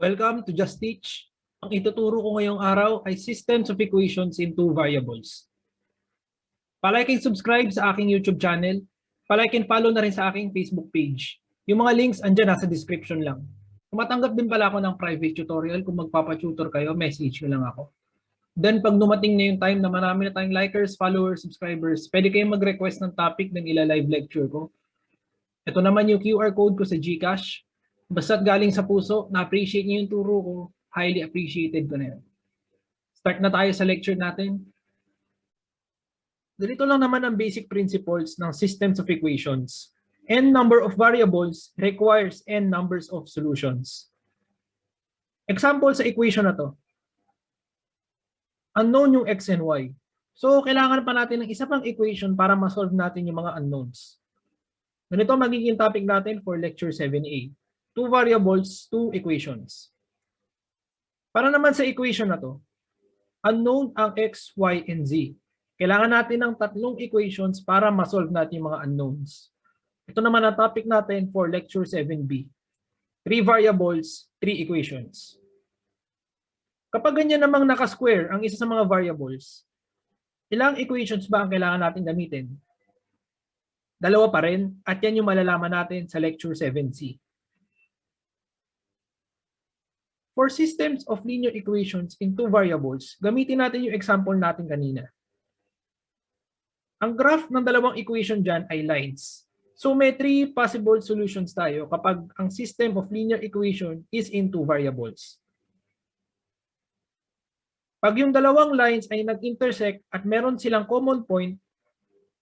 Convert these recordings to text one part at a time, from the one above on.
Welcome to Just Teach. Ang ituturo ko ngayong araw ay systems of equations in two variables. Palike and subscribe sa aking YouTube channel. Palike and follow na rin sa aking Facebook page. Yung mga links andyan nasa description lang. Tumatanggap din pala ako ng private tutorial. Kung magpapatutor kayo, message nyo lang ako. Then pag dumating na yung time na marami na tayong likers, followers, subscribers, pwede kayong mag-request ng topic ng ila-live lecture ko. Ito naman yung QR code ko sa GCash. Basta't galing sa puso, na-appreciate niyo yung turo ko, highly appreciated ko na yun. Start na tayo sa lecture natin. Ganito lang naman ang basic principles ng systems of equations. N number of variables requires n numbers of solutions. Example sa equation na to. Unknown yung x and y. So, kailangan pa natin ng isa pang equation para ma-solve natin yung mga unknowns. Ganito magiging topic natin for lecture 7A. Two variables, two equations. Para naman sa equation na to, unknown ang x, y, and z. Kailangan natin ng tatlong equations para ma-solve natin yung mga unknowns. Ito naman ang topic natin for lecture 7B. Three variables, three equations. Kapag ganyan namang naka-square ang isa sa mga variables, ilang equations ba ang kailangan natin gamitin? Dalawa pa rin, at yan yung malalaman natin sa lecture 7C. For systems of linear equations in two variables, gamitin natin yung example natin kanina. Ang graph ng dalawang equation dyan ay lines. So may three possible solutions tayo kapag ang system of linear equation is in two variables. Pag yung dalawang lines ay nag-intersect at meron silang common point,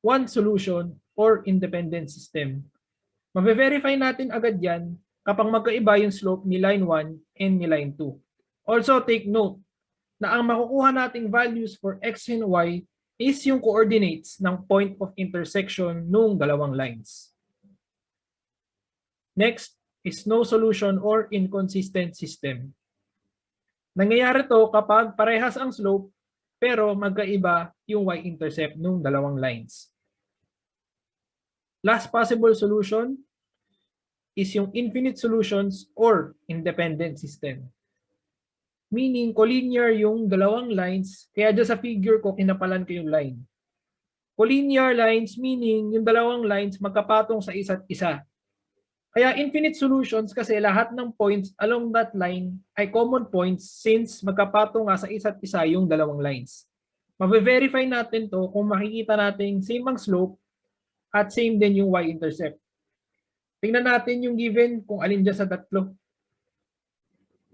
one solution or independent system. Mabe-verify natin agad yan kapag magkaiba yung slope ni line 1 and ni line 2. Also take note na ang makukuha nating values for x and y is yung coordinates ng point of intersection ng dalawang lines. Next is no solution or inconsistent system. Nangyayari to kapag parehas ang slope pero magkaiba yung y-intercept ng dalawang lines. Last possible solution is yung infinite solutions or independent system. Meaning, collinear yung dalawang lines, kaya dyan sa figure ko, kinapalan ko yung line. Collinear lines meaning yung dalawang lines magkapatong sa isa't isa. Kaya infinite solutions kasi lahat ng points along that line ay common points since magkapatong nga sa isa't isa yung dalawang lines. Mabe-verify natin to kung makikita natin same ang slope at same din yung y-intercept. Tingnan natin yung given kung alin dyan sa tatlo.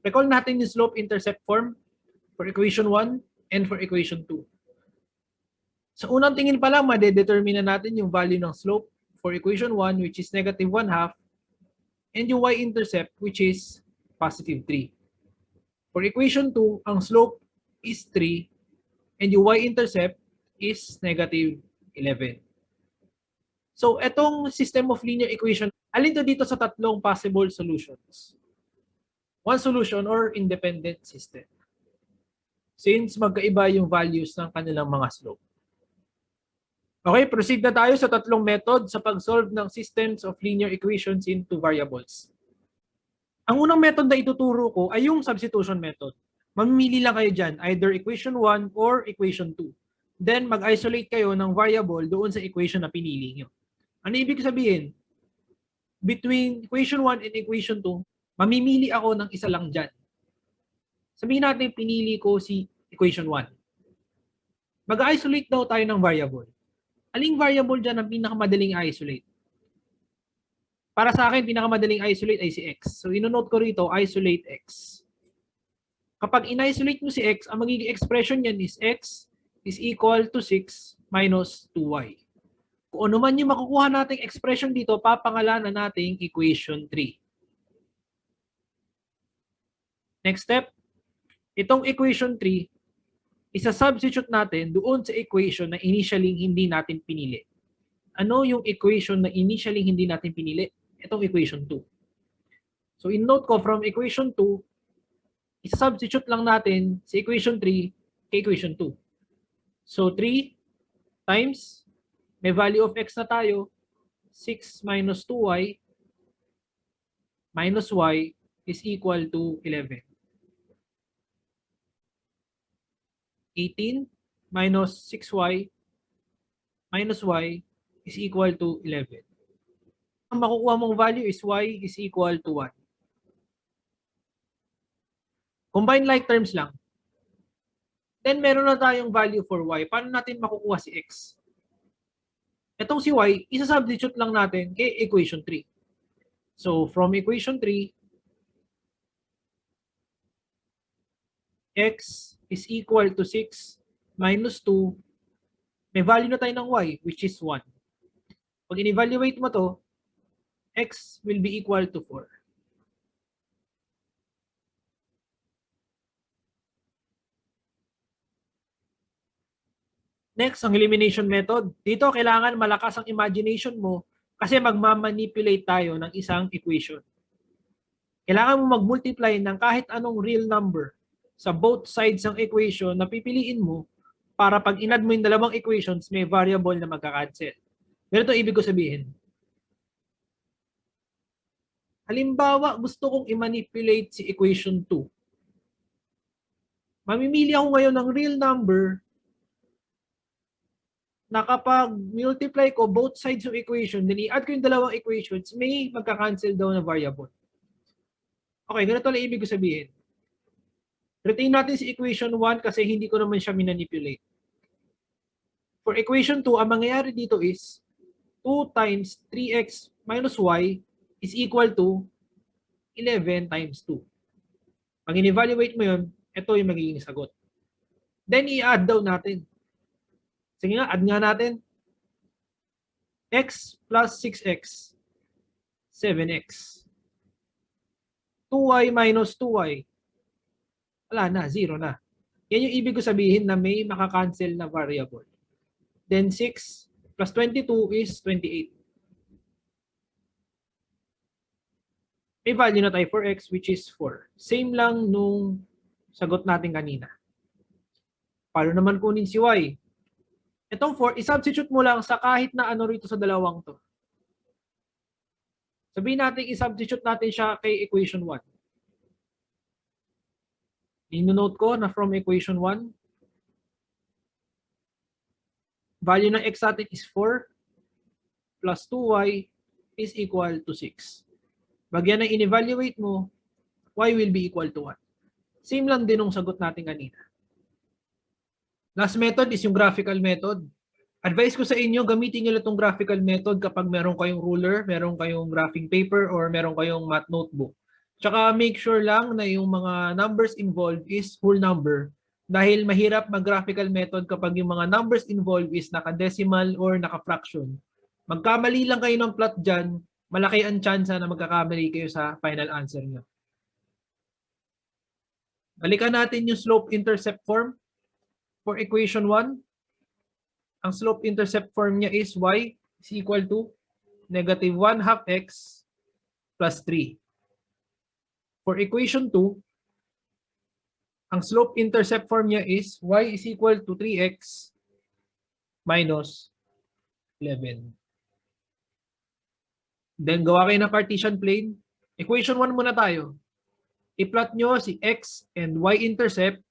Recall natin yung slope-intercept form for equation 1 and for equation 2. Sa unang tingin pa lang, madedetermine na natin yung value ng slope for equation 1 which is negative 1/2 and yung y-intercept which is positive 3. For equation 2, ang slope is 3 and yung y-intercept is negative 11. So, etong system of linear equation, alin to dito sa tatlong possible solutions? One solution or independent system. Since magkaiba yung values ng kanilang mga slope. Okay, proceed na tayo sa tatlong method sa pag-solve ng systems of linear equations in two variables. Ang unang method na ituturo ko ay yung substitution method. Mamimili lang kayo dyan, either equation 1 or equation 2. Then, mag-isolate kayo ng variable doon sa equation na pinili nyo. Ano ibig sabihin? Between equation 1 and equation 2, mamimili ako ng isa lang dyan. Sabihin natin pinili ko si equation 1. Mag-isolate daw tayo ng variable. Aling variable dyan ang pinakamadaling isolate? Para sa akin, pinakamadaling isolate ay si x. So, inonote ko rito, isolate x. Kapag in-isolate mo si x, ang magiging expression niyan is x is equal to 6 minus 2y. Kung ano man yung makukuha nating expression dito, papangalanan nating equation 3. Next step, itong equation 3, isa-substitute natin doon sa equation na initially hindi natin pinili. Ano yung equation na initially hindi natin pinili? Itong equation 2. So, in-note ko from equation 2, isa-substitute lang natin sa equation 3 kay equation 2. So, 3 times, may value of x na tayo, 6 minus 2y minus y is equal to 11. 18 minus 6y minus y is equal to 11. Ang makukuha mong value is y is equal to 1. Combine like terms lang. Then meron na tayong value for y. Paano natin makukuha si x? Itong si y, isa-substitute lang natin kay equation 3. So from equation 3, x is equal to 6 minus 2. May value na tayo ng y, which is 1. Pag in-evaluate mo to, x will be equal to 4. Next, ang elimination method. Dito, kailangan malakas ang imagination mo kasi magmamanipulate tayo ng isang equation. Kailangan mo mag-multiply ng kahit anong real number sa both sides ng equation na pipiliin mo para pag inad mo yung dalawang equations, may variable na magka-cancel. Ganito ibig ko sabihin. Halimbawa, gusto kong i-manipulate si equation 2. Mamimili ako ngayon ng real number na kapag multiply ko both sides of equation, then i-add ko yung dalawang equations, may magka-cancel daw na variable. Okay, ganito lang ibig ko sabihin. Retain natin si equation 1 kasi hindi ko naman siya minanipulate. For equation 2, ang mangyayari dito is 2 times 3x minus y is equal to 11 times 2. Pag in-evaluate mo yun, ito yung magiging sagot. Then i-add daw natin. Sige nga, add nga natin. X plus 6x, 7x. 2y minus 2y. Wala na, 0 na. Yan yung ibig ko sabihin na may makakancel na variable. Then 6 plus 22 is 28. May value na tayo for x which is 4. Same lang nung sagot natin kanina. Paano naman kunin si y? Itong 4, i-substitute mo lang sa kahit na ano rito sa dalawang to. Sabihin natin, i-substitute natin siya kay equation 1. Ino-note ko na from equation 1, value ng x natin is 4 plus 2y is equal to 6. Bagyan na in-evaluate mo, y will be equal to 1. Same lang din ng sagot natin kanina. Last method is yung graphical method. Advice ko sa inyo, gamitin nyo itong graphical method kapag meron kayong ruler, meron kayong graphing paper, or meron kayong math notebook. Tsaka make sure lang na yung mga numbers involved is whole number dahil mahirap mag-graphical method kapag yung mga numbers involved is naka-decimal or naka-fraction. Magkamali lang kayo ng plot dyan, malaki ang chance na magkakamali kayo sa final answer nyo. Balikan natin yung slope-intercept form. For equation 1, ang slope-intercept form niya is y is equal to negative 1 half x plus 3. For equation 2, ang slope-intercept form niya is y is equal to 3x minus 11. Then gawa kayo ng Cartesian plane. Equation 1 muna tayo. I-plot nyo si x and y-intercept.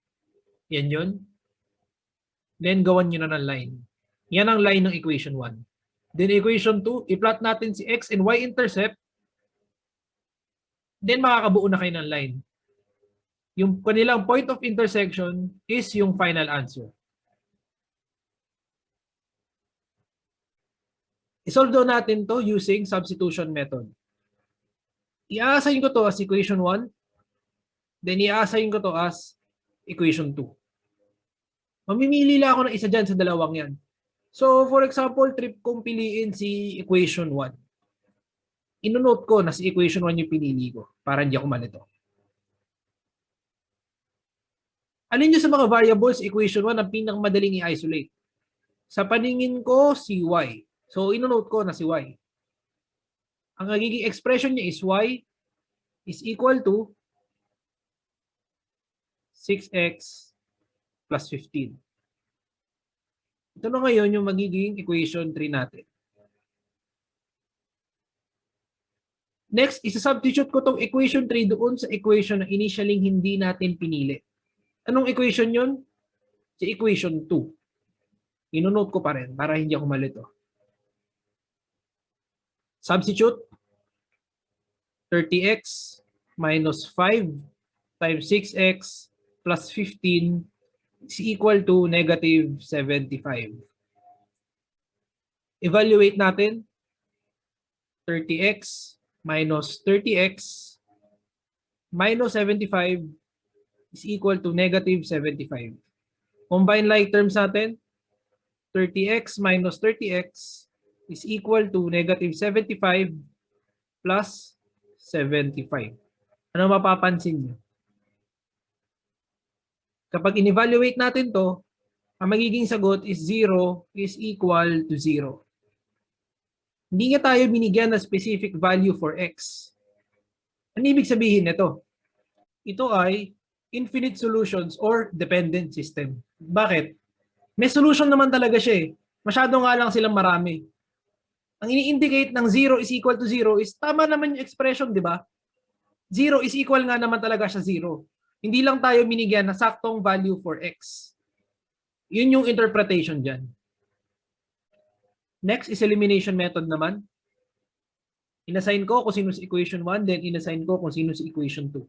Yan yun. Then gawan nyo na ng line. Yan ang line ng equation 1. Then equation 2, i-plot natin si x and y-intercept. Then makakabuo na kayo ng line. Yung kanilang point of intersection is yung final answer. I-solve daw natin to using substitution method. I-assign ko to as equation 1. Then i-assign ko to as equation 2. Mamimili lang ako ng isa dyan sa dalawang yan. So, for example, trip kong piliin si equation 1. Ino-note ko na si equation 1 yung pinili ko para hindi ako malito. Alin nyo sa mga variables, equation 1 ang pinakamadaling i-isolate? Sa paningin ko, si y. So, ino-note ko na si y. Ang nagiging expression niya is y is equal to 6x plus 15. Ito na ngayon yung magiging equation 3 natin. Next, isa-substitute ko tong equation 3 doon sa equation na initially hindi natin pinili. Anong equation yun? Si equation 2. Inonote ko pa rin para hindi ako malito. Substitute 30x minus 5 times 6x plus 15 is equal to negative 75. Evaluate natin. 30x minus 30x minus 75 is equal to negative 75. Combine like terms natin. 30x minus 30x is equal to negative 75 plus 75. Ano mapapansin niyo? Kapag in-evaluate natin to, ang magiging sagot is 0 is equal to 0. Hindi nga tayo binigyan ng specific value for x. Ano ibig sabihin nito? Ito ay infinite solutions or dependent system. Bakit? May solution naman talaga siya eh. Masyado nga lang silang marami. Ang ini-indicate ng 0 is equal to 0 is tama naman yung expression, di ba? 0 is equal nga naman talaga siya 0. Hindi lang tayo binigyan na saktong value for x. Yun yung interpretation dyan. Next is elimination method naman. Inassign ko kung sino sa equation 1, then inassign ko kung sino sa equation 2.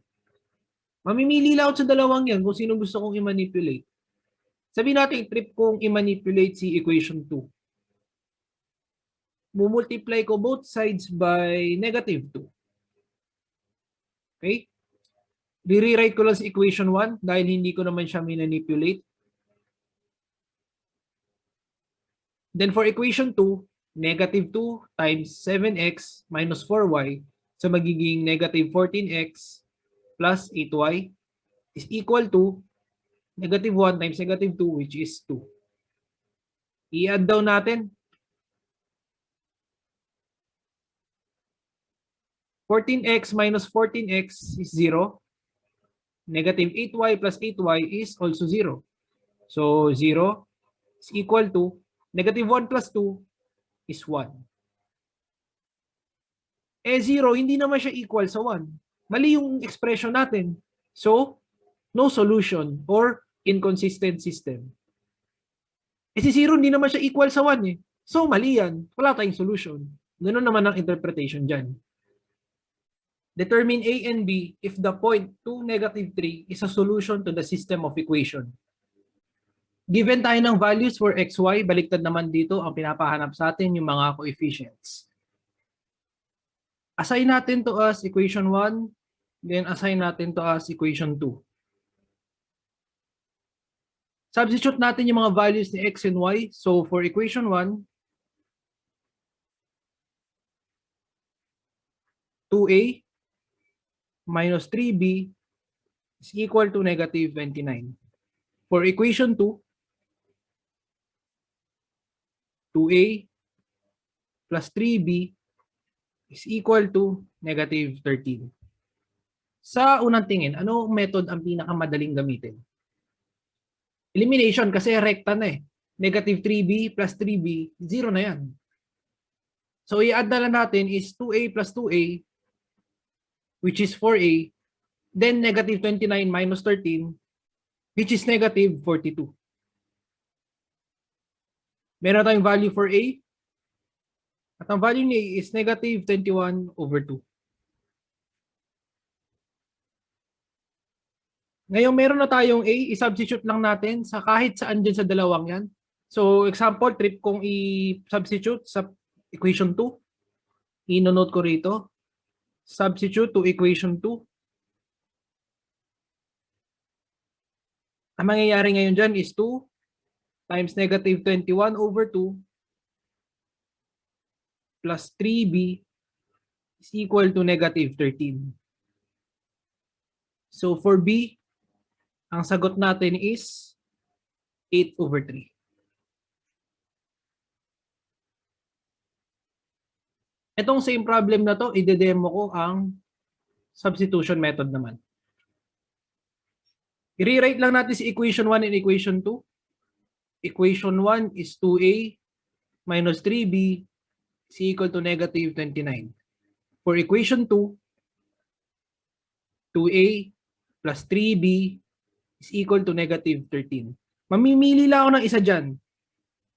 Mamimili lang ako sa dalawang yan kung sino gusto kong i-manipulate. Sabihin natin, trip kong i-manipulate si equation 2. Mumultiply ko both sides by negative 2. Okay? Re-rewrite ko lang si equation 1 dahil hindi ko naman siya manipulate. Then for equation 2, negative 2 times 7x minus 4y, so magiging negative 14x plus 8y is equal to negative 1 times negative 2, which is 2. I-add down natin. 14x minus 14x is 0. Negative 8y plus 8y is also 0. So 0 is equal to negative 1 plus 2 is 1. Eh 0, hindi naman siya equal sa 1. Mali yung expression natin. So, no solution or inconsistent system. Eh si 0, hindi naman siya equal sa 1 eh. So, mali yan. Wala tayong solution. Ganun naman ang interpretation dyan. Determine A and B if the point 2, negative 3 is a solution to the system of equation. Given tayo ng values for x, y, baliktad naman dito ang pinapahanap sa atin yung mga coefficients. Assign natin to as equation 1, then assign natin to as equation 2. Substitute natin yung mga values ni x and y. So for equation 1, 2a minus 3b is equal to negative 29. For equation 2, 2a plus 3b is equal to negative 13. Sa unang tingin, anong method ang pinakamadaling gamitin? Elimination kasi recta na eh. Negative 3b plus 3b, 0 na yan. So i-add na lang natin is 2a plus 2a, which is 4a, then negative 29 minus 13, which is negative 42. Meron tayong value for a, at ang value ni a is negative 21 over 2. Ngayon meron na tayong a, i-substitute lang natin sa kahit saan dyan sa dalawang yan. So example, trip kong i-substitute sa equation 2. I-note ko rito. Substitute to equation 2. Ang mangyayari ngayon dyan is 2 times negative 21 over 2 plus 3b is equal to negative 13. So for b, ang sagot natin is 8 over 3. Itong same problem na to, ide-demo ko ang substitution method naman. I-rewrite lang natin si equation 1 and equation 2. Equation 1 is 2a minus 3b is equal to negative 29. For equation 2, 2a plus 3b is equal to negative 13. Mamimili lang ako ng isa dyan.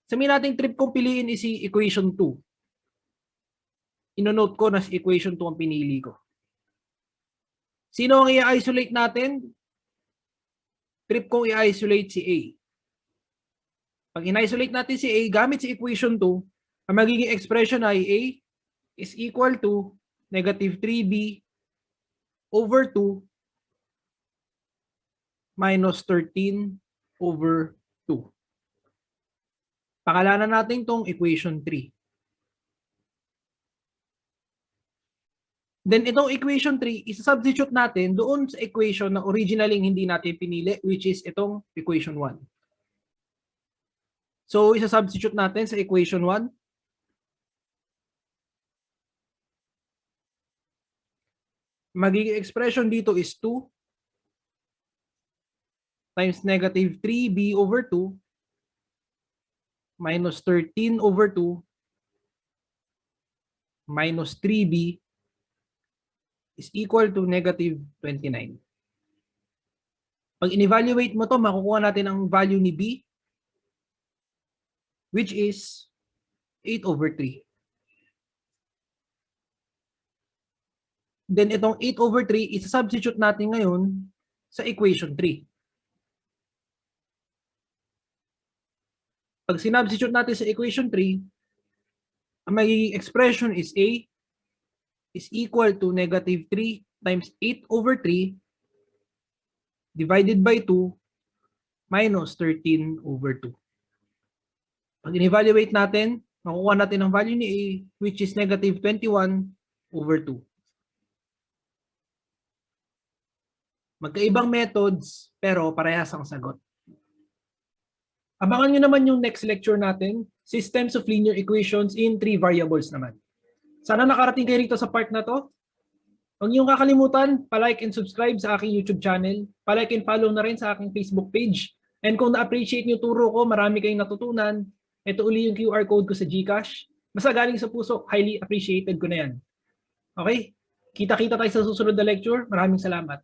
Sabihin natin trip kong piliin is si equation 2. Inonote ko na si equation 2 ang pinili ko. Sino ang i-isolate natin? Trip kong i-isolate si A. Pag in-isolate natin si A, gamit si equation 2, ang magiging expression ay A is equal to negative 3b over 2 minus 13 over 2. Pakalanan natin itong equation 3. Then itong equation 3, isa-substitute natin doon sa equation na originally hindi natin pinili, which is itong equation 1. So isa-substitute natin sa equation 1. Magiging expression dito is 2 times negative 3b over 2 minus 13 over 2 minus 3b is equal to negative 29. Pag in-evaluate mo to, makukuha natin ang value ni b, which is 8 over 3. Then itong 8 over 3, isa-substitute natin ngayon sa equation 3. Pag sinubstitute natin sa equation 3, ang magiging expression is A is equal to negative 3 times 8 over 3 divided by 2 minus 13 over 2. Pag in-evaluate natin, makukuha natin ang value ni A, which is negative 21 over 2. Magkaibang methods, pero parehas ang sagot. Abangan nyo naman yung next lecture natin, Systems of Linear Equations in 3 Variables naman. Sana nakarating kayo rito sa part na to. Huwag niyong kakalimutan, palike and subscribe sa aking YouTube channel. Palike and follow na rin sa aking Facebook page. And kung na-appreciate niyo turo ko, marami kayong natutunan. Ito uli yung QR code ko sa GCash. Basta galing sa puso, highly appreciated ko na yan. Okay? Kita-kita tayo sa susunod na lecture. Maraming salamat.